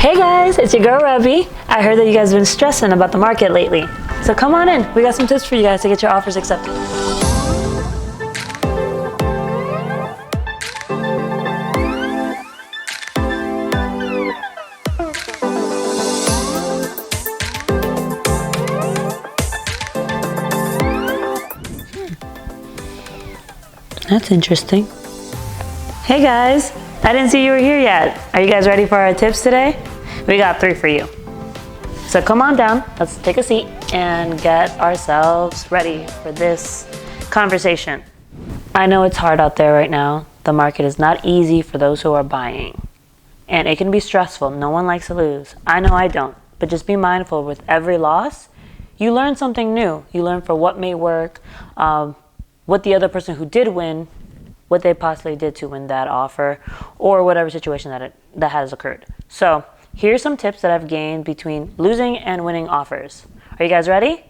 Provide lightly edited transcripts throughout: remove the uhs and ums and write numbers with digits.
Hey guys, it's your girl Rebby. I heard that you guys have been stressing about the market lately. So come on in, we got some tips for you guys to get your offers accepted. That's interesting. Hey guys, I didn't see you were here yet. Are you guys ready for our tips today? We got 3 for you. So come on down, let's take a seat and get ourselves ready for this conversation. I know it's hard out there right now. The market is not easy for those who are buying. And it can be stressful. No one likes to lose. I know I don't. But just be mindful with every loss, you learn something new. You learn for what may work, what the other person who did win, what they possibly did to win that offer, or whatever situation that has occurred. So here's some tips that I've gained between losing and winning offers. Are you guys ready?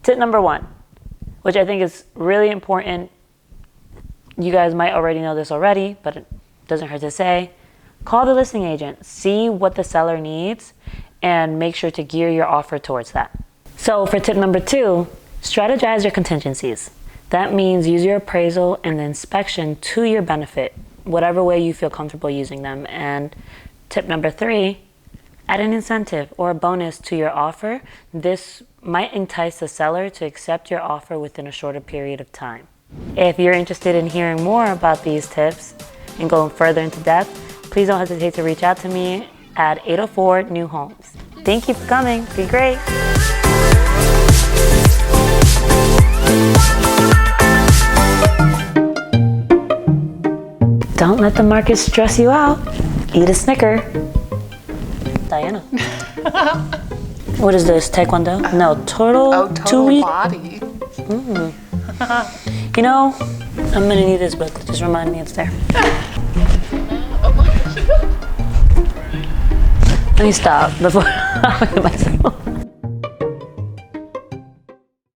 Tip number 1, which I think is really important. You guys might already know this already, but it doesn't hurt to say. Call the listing agent, see what the seller needs, and make sure to gear your offer towards that. So for tip number 2, strategize your contingencies. That means use your appraisal and the inspection to your benefit, whatever way you feel comfortable using them. And tip number 3, add an incentive or a bonus to your offer. This might entice the seller to accept your offer within a shorter period of time. If you're interested in hearing more about these tips and going further into depth, please don't hesitate to reach out to me at 804 New Homes. Thank you for coming. Be great. Don't let the market stress you out. Eat a Snicker. Diana. What is this, Taekwondo? No, total body. You know, I'm gonna need this book. Just remind me it's there. Let me stop before I hit myself.